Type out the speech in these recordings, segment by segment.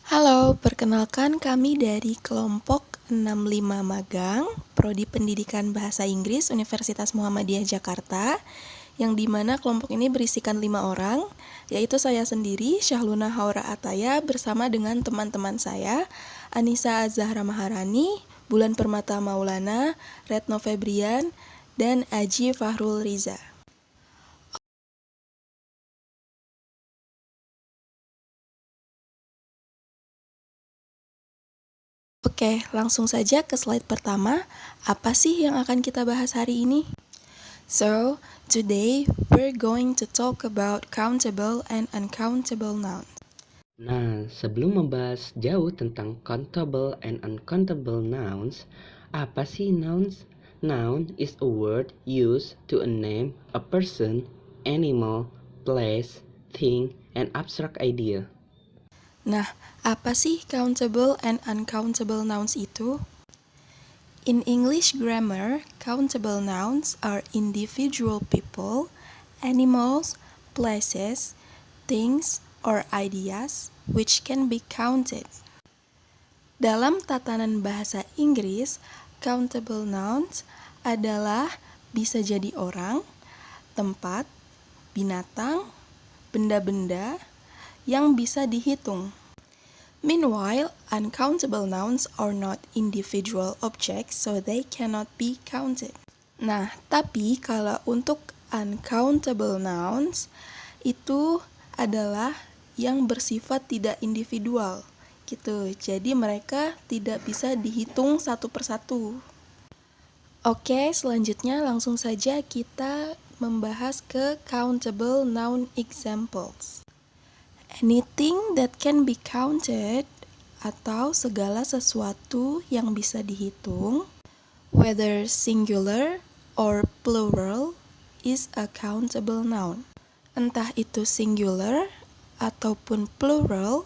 Halo, perkenalkan kami dari kelompok 65 Magang, Prodi Pendidikan Bahasa Inggris Universitas Muhammadiyah Jakarta, yang dimana kelompok ini berisikan 5 orang, yaitu saya sendiri, Syahluna Haura Ataya, bersama dengan teman-teman saya, Anissa Zahra Maharani, Bulan Permata Maulana, Retno Febrian, dan Aji Fahrul Riza. Oke, langsung saja ke slide pertama. Apa sih yang akan kita bahas hari ini? So, today we're going to talk about countable and uncountable nouns. Nah, sebelum membahas jauh tentang countable and uncountable nouns, apa sih nouns? Noun is a word used to name a person, animal, place, thing, and abstract idea. Nah, apa sih countable and uncountable nouns itu? In English grammar, countable nouns are individual people, animals, places, things, or ideas which can be counted. Dalam tatanan bahasa Inggris, countable nouns adalah bisa jadi orang, tempat, binatang, benda-benda yang bisa dihitung. Meanwhile, uncountable nouns are not individual objects, so they cannot be counted. Nah, tapi kalau untuk uncountable nouns, itu adalah yang bersifat tidak individual, gitu. Jadi mereka tidak bisa dihitung satu persatu. Oke, selanjutnya langsung saja kita membahas ke countable noun examples. Anything that can be counted atau segala sesuatu yang bisa dihitung, whether singular or plural, is a countable noun. Entah itu singular ataupun plural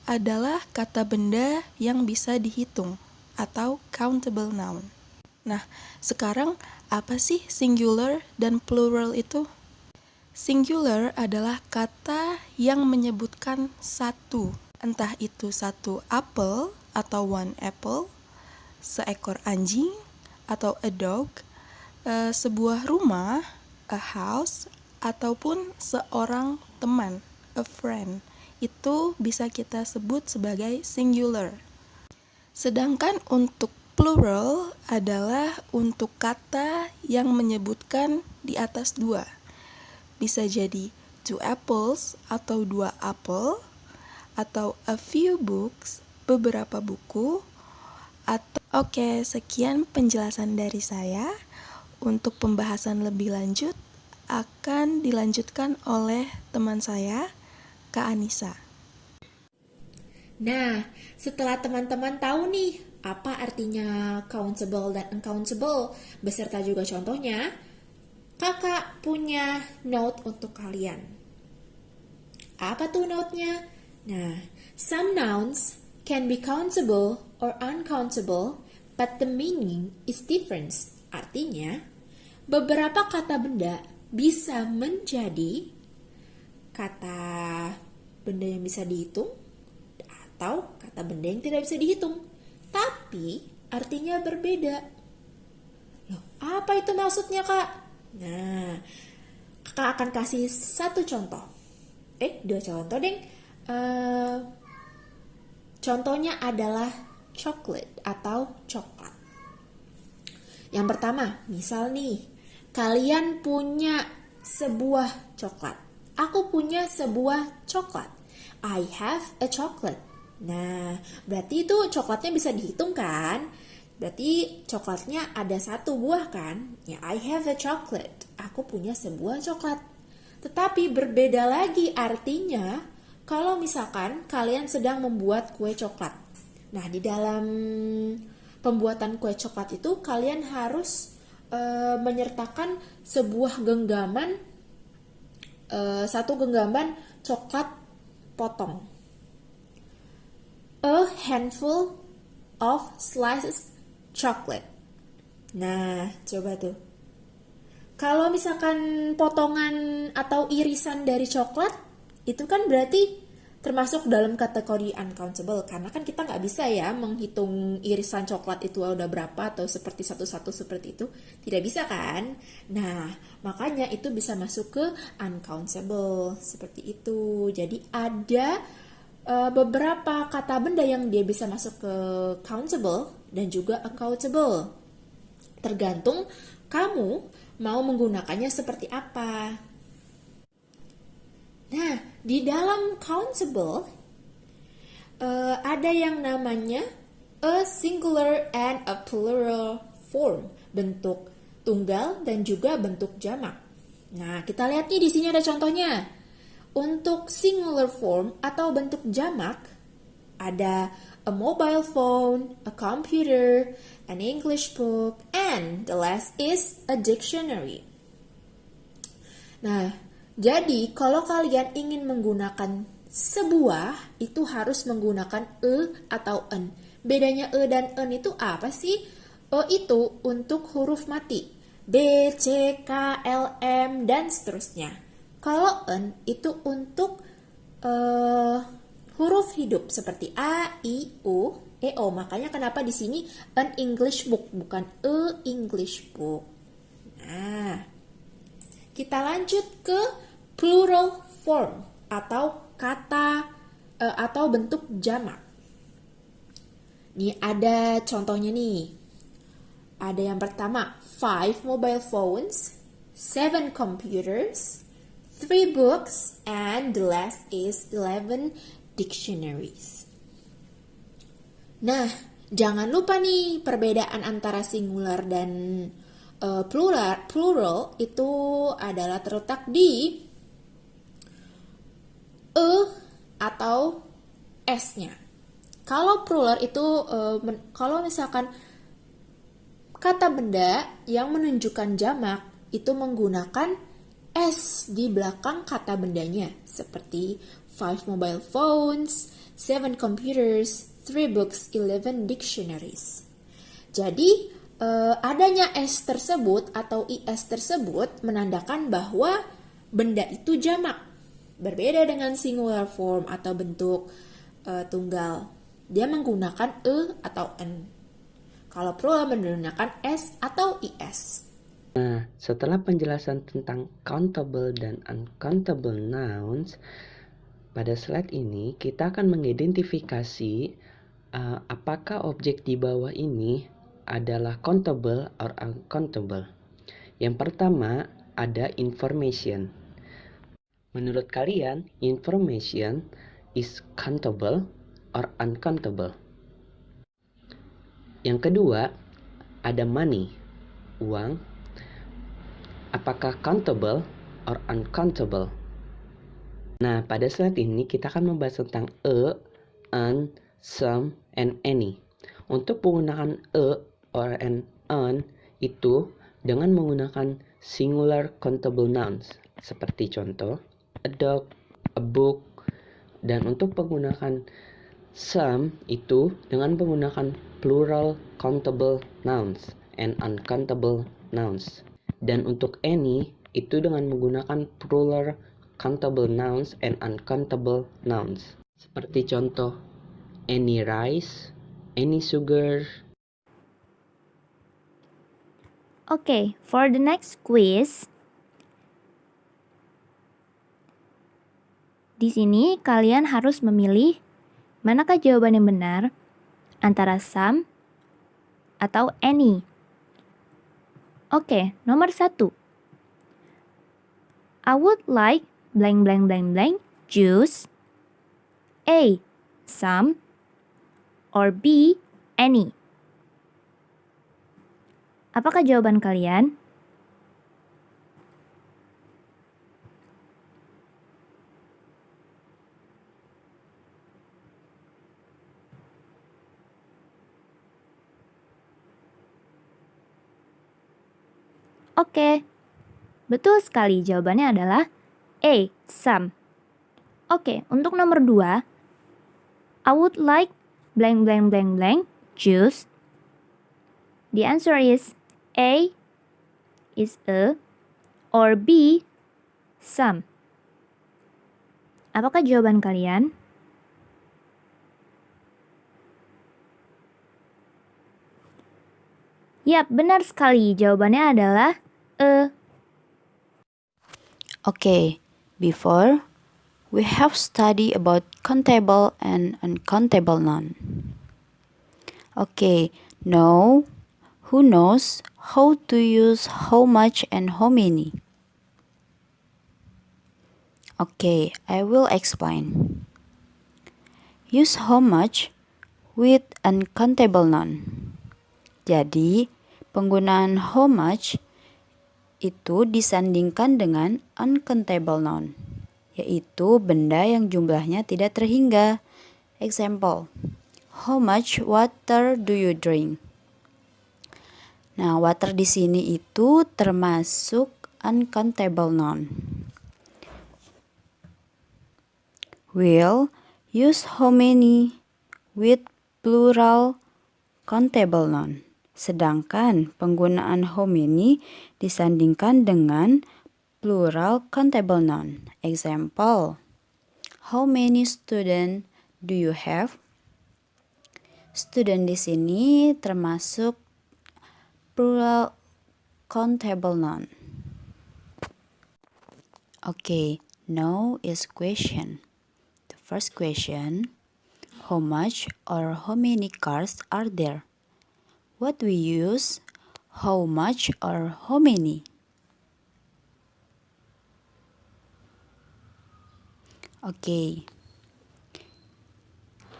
adalah kata benda yang bisa dihitung atau countable noun. Nah, sekarang apa sih singular dan plural itu? Singular adalah kata yang menyebutkan satu, entah itu satu apel atau one apple, seekor anjing atau a dog, sebuah rumah, a house, ataupun seorang teman, a friend. Itu bisa kita sebut sebagai singular. Sedangkan untuk plural adalah untuk kata yang menyebutkan di atas dua. Bisa jadi two apples atau dua apel, atau a few books, beberapa buku, atau Oke, sekian penjelasan dari saya. Untuk pembahasan lebih lanjut akan dilanjutkan oleh teman saya, Kak Anissa. Nah, setelah teman-teman tahu nih apa artinya countable dan uncountable beserta juga contohnya, kakak punya note untuk kalian. Apa tuh note-nya? Nah, some nouns can be countable or uncountable, but the meaning is different. Artinya, beberapa kata benda bisa menjadi kata benda yang bisa dihitung atau kata benda yang tidak bisa dihitung, tapi artinya berbeda. Loh, apa itu maksudnya, Kak? Nah, kakak akan kasih satu contoh. Dua contoh, deng. Contohnya adalah chocolate atau coklat. Yang pertama, misal nih, kalian punya sebuah coklat. Aku punya sebuah coklat. I have a chocolate. Nah, berarti itu coklatnya bisa dihitung kan? Berarti coklatnya ada satu buah kan? Ya, I have a chocolate. Aku punya sebuah coklat. Tetapi berbeda lagi artinya kalau misalkan kalian sedang membuat kue coklat. Nah, di dalam pembuatan kue coklat itu kalian harus menyertakan sebuah genggaman, satu genggaman coklat potong. A handful of slices chocolate. Nah, coba tuh. Kalau misalkan potongan atau irisan dari coklat, itu kan berarti termasuk dalam kategori uncountable karena kan kita nggak bisa ya menghitung irisan coklat itu udah berapa atau seperti satu-satu seperti itu, tidak bisa kan. Nah makanya itu bisa masuk ke uncountable seperti itu. Jadi ada beberapa kata benda yang dia bisa masuk ke countable dan juga uncountable, tergantung kamu mau menggunakannya seperti apa. Nah, di dalam countable ada yang namanya a singular and a plural form, bentuk tunggal dan juga bentuk jamak. Nah, kita lihat nih di sini ada contohnya. Untuk singular form atau bentuk jamak ada a mobile phone, a computer, an English book, and the last is a dictionary. Nah, jadi kalau kalian ingin menggunakan sebuah, itu harus menggunakan e atau en. Bedanya e dan en itu apa sih? E itu untuk huruf mati. B, C, K, L, M, dan seterusnya. Kalau en itu untuk huruf hidup seperti A, I, U, E, O. Makanya kenapa di sini an English book bukan a English book. Nah, kita lanjut ke plural form atau kata atau bentuk jamak. Nih ada contohnya nih. Ada yang pertama, 5 mobile phones, 7 computers, 3 books, and the last is 11 dictionaries. Nah, jangan lupa nih perbedaan antara singular dan plural itu adalah terletak di e atau s-nya. Kalau plural itu kalau misalkan kata benda yang menunjukkan jamak itu menggunakan s di belakang kata bendanya seperti 5 mobile phones, 7 computers, 3 books, 11 dictionaries. Jadi adanya S tersebut atau IS tersebut menandakan bahwa benda itu jamak. Berbeda dengan singular form atau bentuk tunggal. Dia menggunakan E atau N. Kalau plural menggunakan S atau IS. Nah, setelah penjelasan tentang countable dan uncountable nouns, pada slide ini kita akan mengidentifikasi apakah objek di bawah ini adalah countable or uncountable. Yang pertama ada information. Menurut kalian, information is countable or uncountable? Yang kedua ada money, uang. Apakah countable or uncountable? Nah, pada slide ini kita akan membahas tentang an, some, and any. Untuk menggunakan or an itu dengan menggunakan singular countable nouns seperti contoh a dog, a book, dan untuk menggunakan some itu dengan menggunakan plural countable nouns and uncountable nouns, dan untuk any itu dengan menggunakan plural countable nouns and uncountable nouns seperti contoh any rice, any sugar. Okay, for the next quiz, di sini kalian harus memilih manakah jawaban yang benar antara some atau any. Oke, nomor 1. I would like blank blank blank blank juice. A, some, or B, any. Apakah jawaban kalian? Oke, betul sekali jawabannya adalah A, some. Oke, untuk nomor 2, I would like blank blank blank blank juice. The answer is A is a or B some. Apakah jawaban kalian? Yap, benar sekali. Jawabannya adalah E. Okay, before we have studied about countable and uncountable noun. Okay, now who knows how to use how much and how many? Okay, I will explain. Use how much with uncountable noun. Jadi, penggunaan how much itu disandingkan dengan uncountable noun, yaitu benda yang jumlahnya tidak terhingga. Example, how much water do you drink? Nah, water di sini itu termasuk uncountable noun. Will use how many with plural countable noun. Sedangkan penggunaan how many disandingkan dengan plural countable noun. Example, how many students do you have? Student di sini termasuk plural countable noun. Okay, now is question. The first question, how much or how many cars are there? What we use, how much or how many? Okay.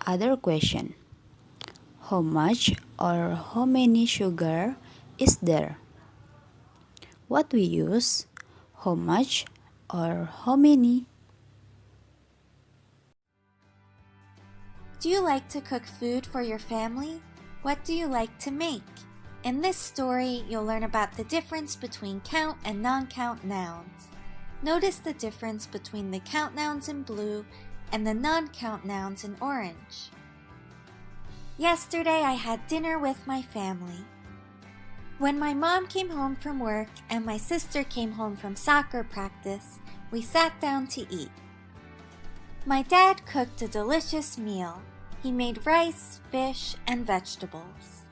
Other question. How much or how many sugar is there? What we use, how much or how many? Do you like to cook food for your family? What do you like to make? In this story, you'll learn about the difference between count and non-count nouns. Notice the difference between the count nouns in blue and the non-count nouns in orange. Yesterday, I had dinner with my family. When my mom came home from work and my sister came home from soccer practice, we sat down to eat. My dad cooked a delicious meal. He made rice, fish, and vegetables.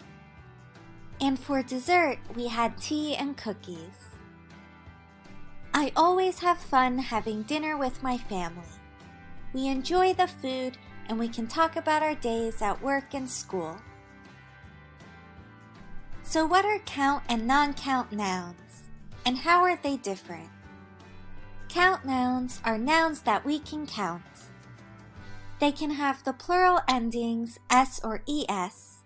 And for dessert, we had tea and cookies. I always have fun having dinner with my family. We enjoy the food and we can talk about our days at work and school. So what are count and non-count nouns? And how are they different? Count nouns are nouns that we can count. They can have the plural endings s or es,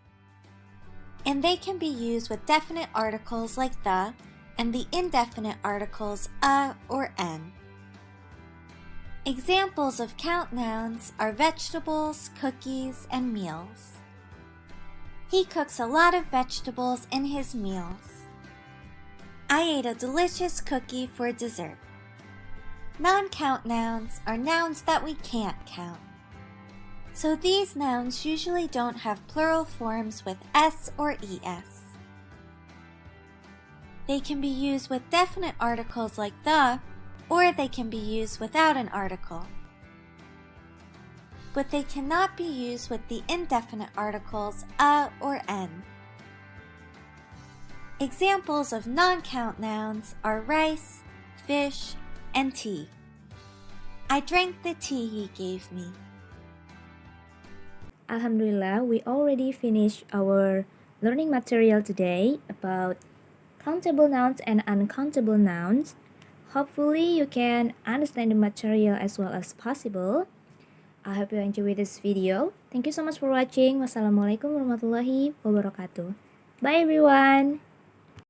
and they can be used with definite articles like the and the indefinite articles a or n. Examples of count nouns are vegetables, cookies, and meals. He cooks a lot of vegetables in his meals. I ate a delicious cookie for dessert. Non-count nouns are nouns that we can't count. So these nouns usually don't have plural forms with s or es. They can be used with definite articles like the, or they can be used without an article. But they cannot be used with the indefinite articles a or n. Examples of non-count nouns are rice, fish, and tea. I drank the tea he gave me. Alhamdulillah, we already finished our learning material today about countable nouns and uncountable nouns. Hopefully, you can understand the material as well as possible. I hope you enjoyed this video. Thank you so much for watching. Wassalamualaikum warahmatullahi wabarakatuh. Bye everyone.